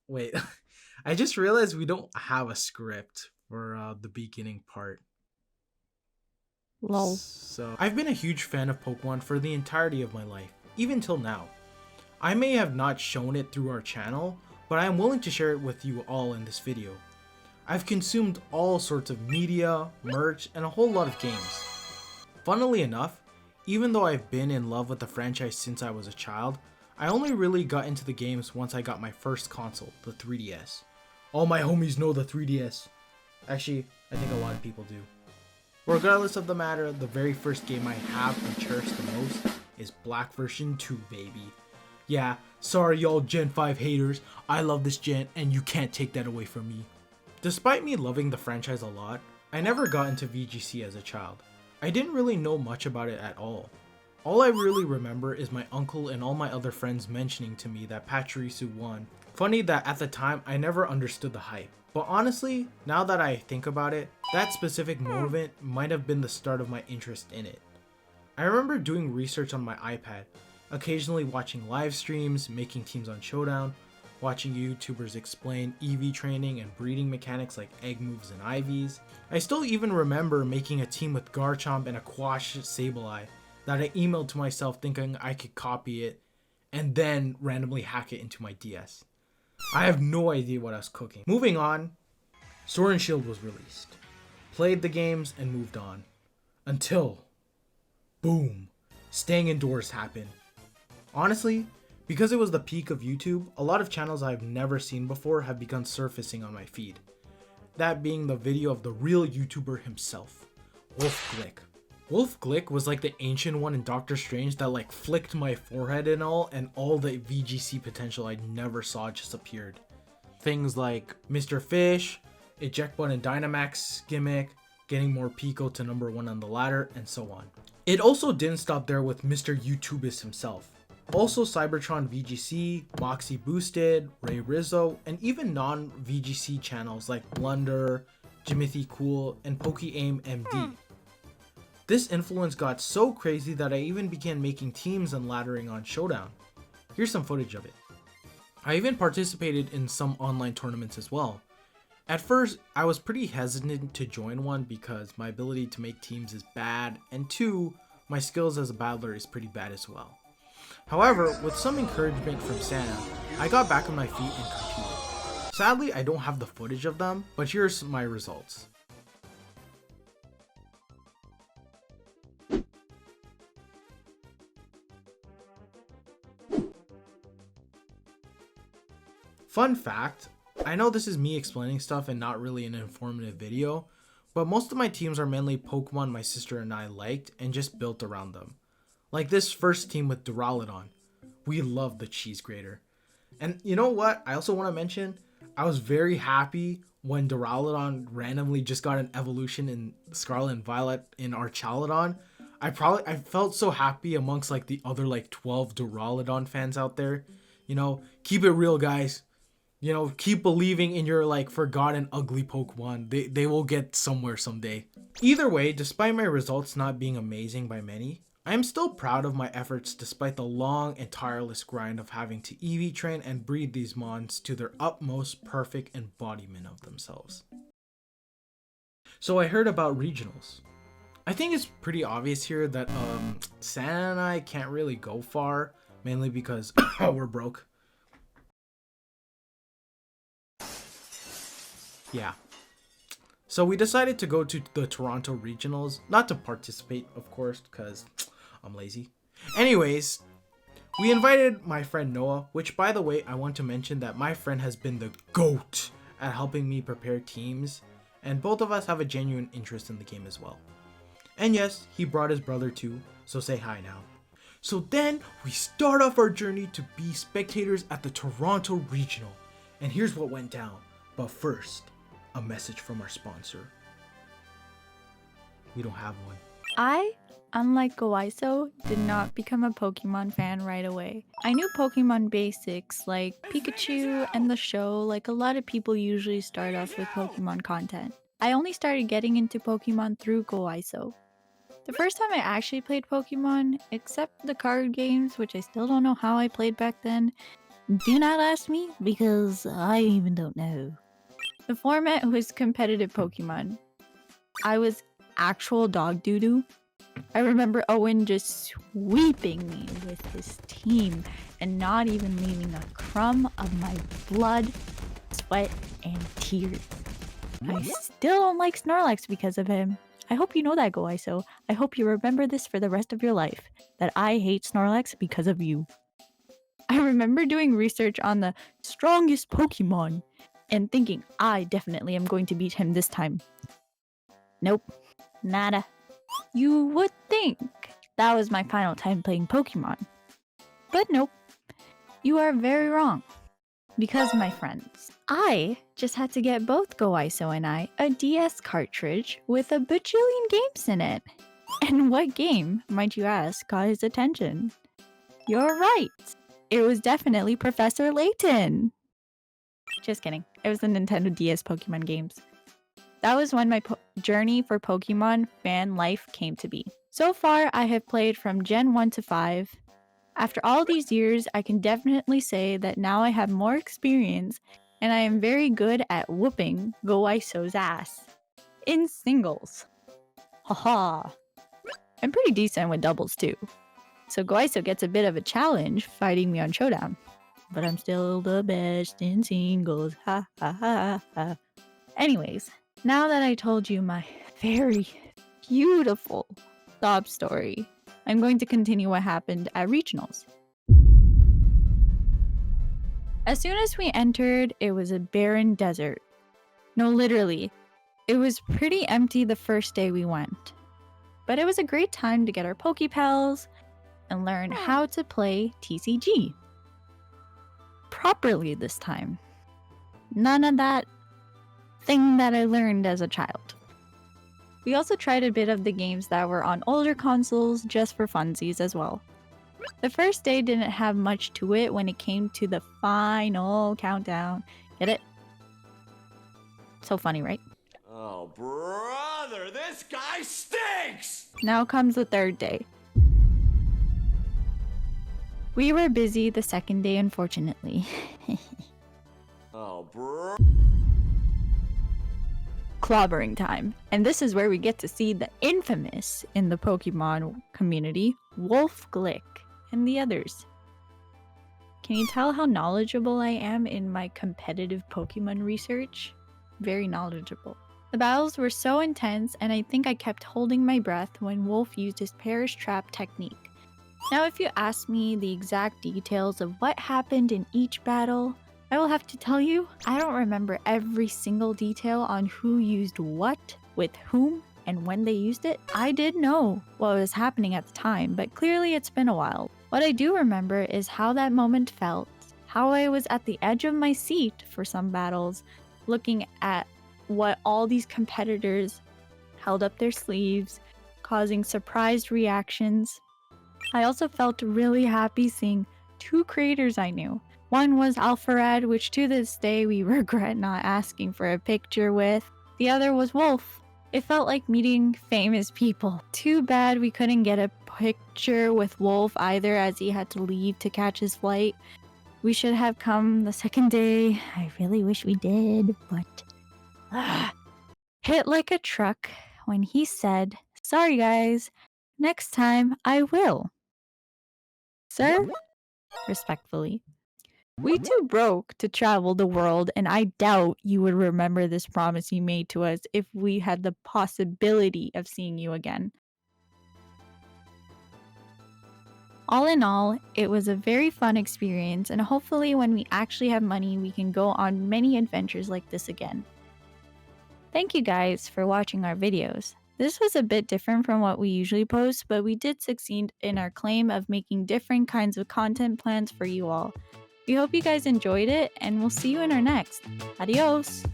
Wait, I just realized we don't have a script for the beginning part. Lol. So, I've been a huge fan of Pokemon for the entirety of my life, even till now. I may have not shown it through our channel, but I am willing to share it with you all in this video. I've consumed all sorts of media, merch, and a whole lot of games. Funnily enough, even though I've been in love with the franchise since I was a child, I only really got into the games once I got my first console, the 3DS. All my homies know the 3DS. Actually, I think a lot of people do. Regardless of the matter, the very first game I have and cherish the most is Black version 2, baby. Yeah, sorry y'all Gen 5 haters, I love this gen and you can't take that away from me. Despite me loving the franchise a lot, I never got into VGC as a child. I didn't really know much about it at all. All I really remember is my uncle and all my other friends mentioning to me that Pachirisu won. Funny that at the time I never understood the hype. But honestly, now that I think about it, that specific moment might have been the start of my interest in it. I remember doing research on my iPad, occasionally watching live streams, making teams on Showdown, watching YouTubers explain EV training and breeding mechanics like egg moves and IVs. I still even remember making a team with Garchomp and a Quash Sableye that I emailed to myself thinking I could copy it and then randomly hack it into my DS. I have no idea what I was cooking. Moving on, Sword and Shield was released. Played the games and moved on. Until, boom, staying indoors happened. Honestly, because it was the peak of YouTube, a lot of channels I've never seen before have begun surfacing on my feed. That being the video of the real YouTuber himself, Wolf Glick. Wolf Glick was like the ancient one in Doctor Strange that like flicked my forehead and all the VGC potential I never saw just appeared. Things like Mr. Fish, Eject Button Dynamax gimmick, getting more Pico to number 1 on the ladder, and so on. It also didn't stop there with Mr. YouTubist himself. Also Cybertron VGC, Moxie Boosted, Ray Rizzo, and even non-VGC channels like Blunder, Jimothy Cool, and PokeAim MD. This influence got so crazy that I even began making teams and laddering on Showdown. Here's some footage of it. I even participated in some online tournaments as well. At first, I was pretty hesitant to join one because my ability to make teams is bad, and 2, my skills as a battler is pretty bad as well. However, with some encouragement from Santa, I got back on my feet and competed. Sadly, I don't have the footage of them, but here's my results. Fun fact, I know this is me explaining stuff and not really an informative video, but most of my teams are mainly Pokemon my sister and I liked and just built around them. Like this first team with Duraludon. We love the cheese grater. And you know what? I also want to mention, I was very happy when Duraludon randomly just got an evolution in Scarlet and Violet in Archaludon. I felt so happy amongst like the other like 12 Duraludon fans out there. You know, keep it real, guys. You know, keep believing in your like forgotten ugly Pokemon. They will get somewhere someday. Either way, despite my results not being amazing by many, I am still proud of my efforts despite the long and tireless grind of having to EV train and breed these mons to their utmost perfect embodiment of themselves. So I heard about regionals. I think it's pretty obvious here that Santa and I can't really go far, mainly because we're broke. Yeah. So we decided to go to the Toronto Regionals, not to participate, of course, because I'm lazy. Anyways, we invited my friend Noah, which by the way, I want to mention that my friend has been the GOAT at helping me prepare teams, and both of us have a genuine interest in the game as well. And yes, he brought his brother too, so say hi now. So then we start off our journey to be spectators at the Toronto Regional, and here's what went down. But first, a message from our sponsor. We don't have one. I, unlike GOISO, did not become a Pokemon fan right away. I knew Pokemon basics like Pikachu and the show, like a lot of people usually start off with Pokemon content. I only started getting into Pokemon through GOISO. The first time I actually played Pokemon, except the card games, which I still don't know how I played back then, Do not ask me because I even don't know. The format was competitive Pokemon. I was actual dog doo-doo. I remember Owen just sweeping me with his team and not even leaving a crumb of my blood, sweat, and tears. I still don't like Snorlax because of him. I hope you know that, GOISO. I hope you remember this for the rest of your life, that I hate Snorlax because of you. I remember doing research on the strongest Pokemon and thinking I definitely am going to beat him this time. Nope, nada. You would think that was my final time playing Pokemon. But nope, you are very wrong. Because, my friends, I just had to get both GOISO and I a DS cartridge with a bajillion games in it. And what game, might you ask, got his attention? You're right. It was definitely Professor Layton. Just kidding. It was the Nintendo DS Pokemon games. That was when my journey for Pokemon fan life came to be. So far, I have played from Gen 1 to 5. After all these years, I can definitely say that now I have more experience and I am very good at whooping GOISO's ass. In singles. Haha. I'm pretty decent with doubles too. So GOISO gets a bit of a challenge fighting me on Showdown. But I'm still the best in singles. Ha ha ha ha. Anyways, now that I told you my very beautiful sob story, I'm going to continue what happened at regionals. As soon as we entered, it was a barren desert. No, literally. It was pretty empty the first day we went. But it was a great time to get our Pokepals and learn how to play TCG. Properly this time. None of that thing that I learned as a child. We also tried a bit of the games that were on older consoles just for funsies as well. The first day didn't have much to it when it came to the final countdown. Get it? So funny, right? Oh, brother, this guy stinks! Now comes the third day. We were busy the second day, unfortunately. Oh, bro. Clobbering time. And this is where we get to see the infamous in the Pokemon community, Wolf Glick, and the others. Can you tell how knowledgeable I am in my competitive Pokemon research? Very knowledgeable. The battles were so intense, and I think I kept holding my breath when Wolf used his Perish Trap technique. Now, if you ask me the exact details of what happened in each battle, I will have to tell you, I don't remember every single detail on who used what, with whom, and when they used it. I did know what was happening at the time, but clearly it's been a while. What I do remember is how that moment felt, how I was at the edge of my seat for some battles, looking at what all these competitors held up their sleeves, causing surprised reactions. I also felt really happy seeing two creators I knew. One was Alpharad, which to this day we regret not asking for a picture with. The other was Wolf. It felt like meeting famous people. Too bad we couldn't get a picture with Wolf either, as he had to leave to catch his flight. We should have come the second day. I really wish we did, but... Hit like a truck when he said, "Sorry guys, next time I will." Sir? Respectfully. We too broke to travel the world, and I doubt you would remember this promise you made to us if we had the possibility of seeing you again. All in all, it was a very fun experience, and hopefully when we actually have money, we can go on many adventures like this again. Thank you guys for watching our videos. This was a bit different from what we usually post, but we did succeed in our claim of making different kinds of content plans for you all. We hope you guys enjoyed it, and we'll see you in our next. Adios!